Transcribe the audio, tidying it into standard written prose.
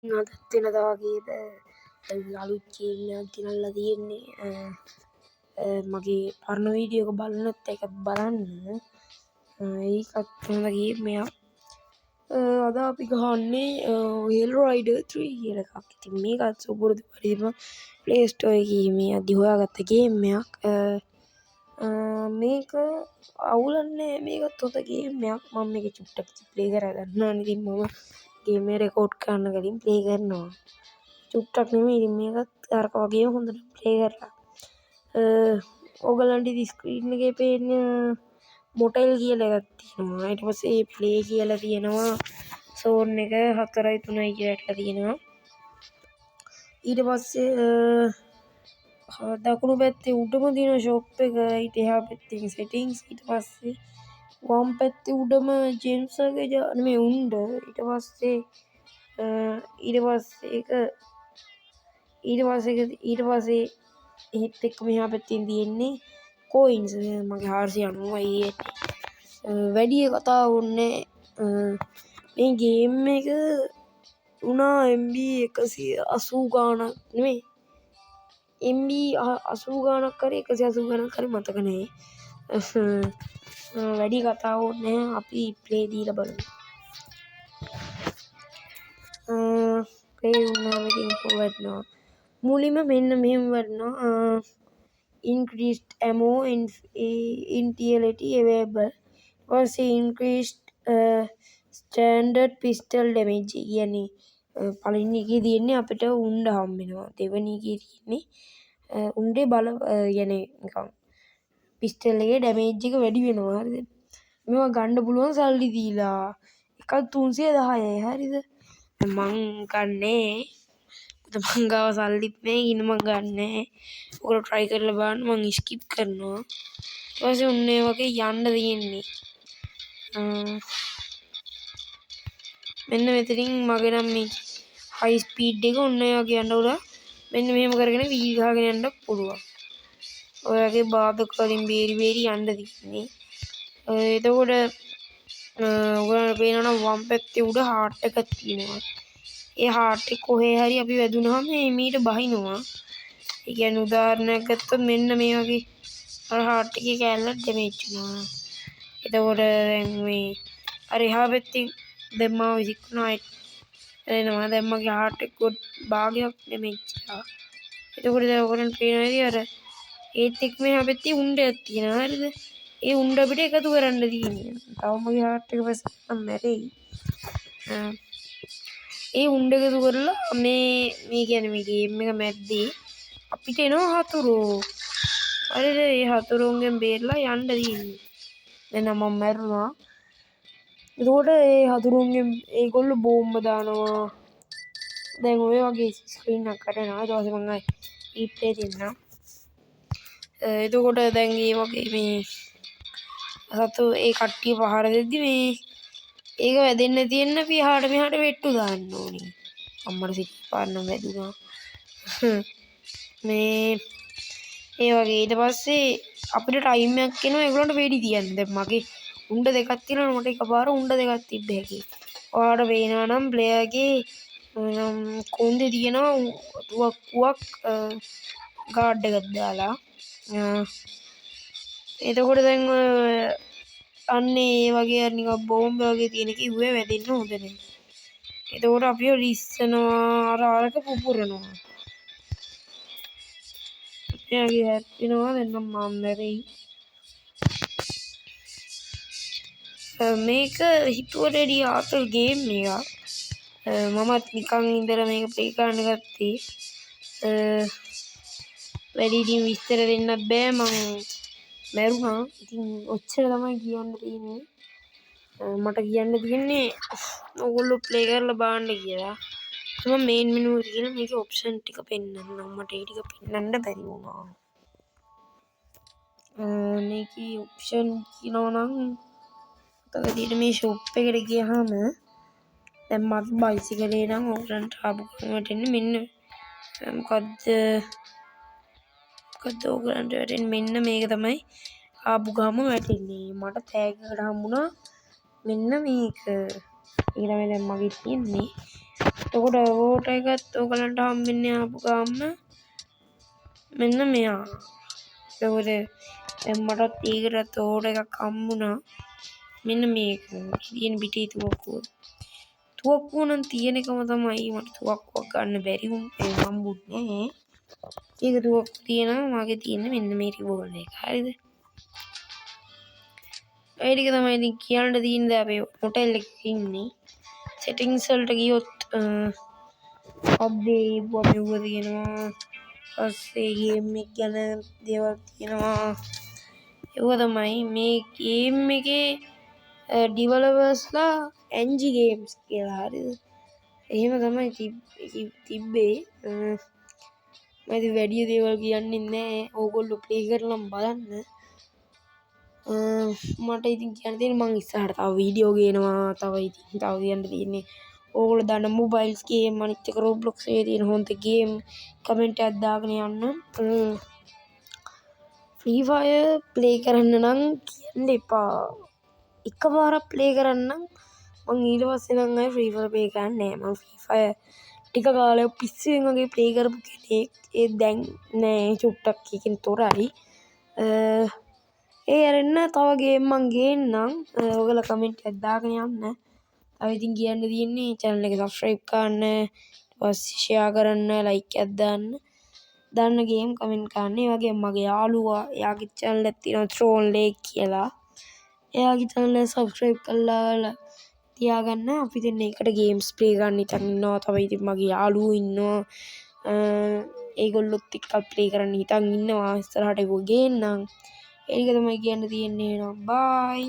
අදත් වෙනදා වගේ අලුත් ගේම් එකක් ගෙනල්ලා තියෙන්නේ. මගේ පරණ වීඩියෝ එක බලන්නත් ඒකත් බලන්න. ඒකත් හොඳ ගේම් එකක්. අද අපි ගහන්නේ Halo Rider 3 කියලා එකක්. ඉතින් මේකත් සුපුරුදු පරිදිම Play Store එකේ මේ අදි හොයාගත්ත ගේම් එකක්. මේක අවුලන්නේ මේකත් හොඳ ගේම් එකක්. මම මේක චුට්ටක් ප්ලේ කරලා ගන්නවා. ඉතින් මම ගේම් එක රෙකෝඩ් කරන්න කලින් ප්ලේ කරනවා. චුට්ටක් නෙමෙයි ඉතින් මේකත් අරක වගේම හොඳට ප්ලේ කරලා. ඕගලන්ට ඉතින් ස්ක්‍රීන් එකේ පේන මොටෙල් කියලා එකක් තියෙනවා. ඊට පස්සේ ප්ලේ කියලා තියෙනවා. සෝන් එක 4යි 3යි කියලා තියෙනවා. ඊට පස්සේ දකුණු පැත්තේ උඩම තියෙන ෂොප් එක ඊට එහා පැත්තේ සෙටින්ග්ස් ඊට පස්සේ වම් පැත්තේ උඩම ජේම්ස් වගේ නෙමෙයි උණ්ඩ ඊට පස්සේ ඒත් එක්ක මෙහා පැත්තෙන් තියෙන්නේ කෝයින්ස් මගේ 490යි වැඩි කතාව වුණේ මේ ගේම් එක උනා MB 180 ගාණක් නෙමෙයි MB 80 ගාණක් කරේ 180 ගාණක් කරේ මතක නැහැ. වැඩි කතාවක් නැහැ අපි ප්ලේ දීලා බලමු. ප්ලේ වුණාම ඉතින් කොහොමද මුලින්ම මෙන්න මෙහෙම වටනවා. increased ammo intelligence available was increased standard pistol damage කියන්නේ පළවෙනි එකේ තියෙන්නේ අපිට උණ්ඩ හම්බ වෙනවා. දෙවෙනි එකේ තියෙන්නේ උණ්ඩේ බල يعني නිකන් පිස්ටල් එකේ ඩැමේජ් එක වැඩි වෙනවා. හරිද? මේවා ගන්න පුළුවන් සල්ලි දීලා. එකක් 310යි. හරිද? මං ගන්නේ මං ගාව සල්ලිත් නැහැ ඉන්න මං ගන්නෑ. ඔයාලා try කරලා බලන්න මං skip කරනවා. ඊට පස්සේ ඔන්න ඒ වගේ යන්න තියෙන්නේ. මෙන්න මෙතනින් මගේ නම් මේ high speed එක ඔන්න ඒ වගේ යන්න උලා මෙන්න මෙහෙම කරගෙන වීල් ගහගෙන යන්න පුළුවන්. ඔයගේ බාධක වලින් බේරි යන්න තියෙන්නේ. එතකොට ඔයාලට පේනවා වම් පැත්තේ උඩ හાર્ට් එකක් තියෙනවා. ඒ හાર્ට් එක කොහේ හරි අපි වැදුනහම මීට බහිනවා. ඒ කියන්නේ උදාහරණයක් ගත්තොත් මෙන්න මේ වගේ අර හાર્ට් එකේ කැල්ලක් ඩැමේජ් වෙනවා. එතකොට දැන් මේ අර එහා පැත්තේ දැන් මාව විසිකනවා එනවා. දැන් මගේ හાર્ට් එක භාගයක් ඩැමේජ් වෙනවා. එතකොට දැන් ඔයගොල්ලන්ට පේනවා නේද අර ඒත් එක්ක මෙහා පැත්තේ උණ්ඩයක් තියෙනවා. හරිද? ඒ උණ්ඩ අපිට එකතු කරන්න තියෙනවා. තව මගේ හાર્ට් එක පස්සේ මැරෙයි. ඒ උණ්ඩ එකතු කරලා මේ කියන්නේ මේ ගේම් එක මැද්දේ අපිට එනවා හතුරෝ. හරිද? ඒ හතුරුන්ගෙන් බේරලා යන්න තියෙන්නේ. දැන් මම මැරුණා. එතකොට ඒ හතුරුන්ගෙන් ඒගොල්ලෝ බෝම්බ දානවා. දැන් ඔය වගේ ස්ක්‍රීන් එකක් කරනවා. ඊට පස්සේ මම රීප්ලේ දෙන්නම්. එතකොට දැන් මේ වගේ මේ සතු ඒ කට්ටිය පහර දෙද්දි මේ ඒක වැදෙන්න තියෙන අපි එහාට මෙහාට වෙට්ටු දාන්න ඕනේ. අම්මට සිත් පාන්න වැදුනා. මේ ඒ වගේ ඊට පස්සේ අපිට ටයිම් එකක් එනවා ඒගොල්ලන්ට වෙඩි තියන්න. දැන් මගේ උණ්ඩ දෙකක් තියෙනවා මට එකපාර උණ්ඩ දෙකක් තිබ්බ හැකි. ඔයාලට පේනවා නම් ප්ලේයර්ගේ කොන්දේ තියෙනවා තුවක්කුවක් ගාඩ් එකක් දාලා. එතකොට දැන් අන්නේ ඒ වගේ අර නිකන් බෝම්බ වගේ තියෙන එක ඉුවේ වැදෙන්න හොඳ නැහැ. එතකොට අපිව ලිස්සනවා අර ආරක පුපුරනවා. එයාගේ හැප්පෙනවා දැන් මම මැරෙයි. මේක හිතුවටදී ආතල් ගේම් එකක්. මමත් නිකන් ඉඳලා මේක ප්ලේ කරන්න ගත්තේ. වැඩි ඉතින් විස්තර දෙන්න බෑ මං මැරුණා. ඉතින් ඔච්චර තමයි කියන්න තියෙන්නේ. මට කියන්න තියෙන්නේ ඔයගොල්ලෝ ප්ලේ කරලා බලන්න කියලා. මම මේන් මෙනු එකට ගිහලා මේකේ ඔප්ෂන් ටික පෙන්නන්නම්. මට ඒ ටික පෙන්නන්න බැරි වුණා. මේකේ ඔප්ෂන් කියනවා නම් අතකදී මේ ෂොප් එකට ගියාම දැන් මත් බයිසිකලේ නම් ඔයගලන්ට ආපු කමට එන්නේ මෙන්න මොකද්ද ඔයගලන්ට වැටෙන්නේ මෙන්න මේක තමයි ආපු ගම වැටෙන්නේ. මට තෑග්ගකට හම්බුණා මෙන්න මේක. ඒක තමයි දැන් මගේ තියෙන්නේ. එතකොට වෝට් එකත් ඔයගලන්ට හම්බෙන්නේ ආපු ගාම මෙන්න මෙයා. එතකොට දැන් මටත් ඒකටත් වෝට් එකක් හම්බුණා. මෙන්න මේක තියෙන පිටේ තුවක්කුව. තුවක්කුව නම් තියෙන එකම තමයි මට තුවක්කුවක් ගන්න බැරි හම්බුන්නේ නැහැ. ඒක තුවක්කුව තියෙනවා මගේ තියෙන්නේ මෙන්න මේ රිබෝන එක. හරිද? ඒ ටික තමයි ඉතින් කියන්න තියෙන්නේ. අපේ හොටෙල් එකේ ඉන්නේ. settings වලට ගියොත් අප්ඩේට් වොමෙව තියෙනවා. පස්සේ ගේම් එක ගැන දේවල් තියෙනවා. ඒක තමයි මේ ගේම් එකේ ඩිවෙලොපර්ස්ලා NG ගේම්ස් කියලා. හරිද? එහෙම තමයි තිබ්බේ. මම ඉතින් වැඩි දේවල් කියන්නේ නැහැ. ඕගොල්ලෝ ප්ලේ කරලා බලන්න. මට ඉතින් කියන්න තියෙන්නේ මං ඉස්සරහට තව වීඩියෝ ගේනවා. තව කියන්න තියෙන්නේ ඕගොල්ලෝ දන්න මොබයිල්ස් ගේම් අනිත් එක Roblox එකේ තියෙන හොඳ ගේම් කමෙන්ට් එකක් දාගෙන යන්න. Free Fire ප්ලේ කරන්න නම් කියන්න එපා. එකපාරක් ප්ලේ කරන්න මං ඊට පස්සේ නම් ආයේ Free Fire ප්ලේ කරන්නේ නැහැ. මං Free Fire ටික කාලයක් පිස්සුවෙන් වගේ ප්ලේ කරපු කෙනෙක්. ඒ දැන් නෑ චුට්ටක් එකකින් තොරයි. ඒ අරන්න තව ගේම් මං ගේන්නම්. ඔයගොල්ලෝ කමෙන්ට් එකක් දාගෙන යන්න. තව ඉතින් කියන්න තියෙන්නේ channel එක subscribe කරන්න, ඊට පස්සේ share කරන්න, like එකක් දාන්න. දන්න ගේම් කමෙන්ට් කරන්න. ඒ වගේම මගේ යාළුවා එයාගේ channel එකක් තියෙනවා Throne Lake කියලා. එයාගේ channel එක subscribe කරලා තියාගන්න. අපි දෙන්න එකට ගේම්ස් ප්ලේ කරන්න ඉතින් ඉන්නවා. තව ඉතින් මගේ යාළුවෝ ඉන්නවා. ඒගොල්ලොත් එක්ක ප්ලේ කරන්න හිතන් ඉන්නවා. ඉස්සරහට ඒක ගේන්නම්. ඒක තමයි කියන්න තියෙන්නේ. බයි.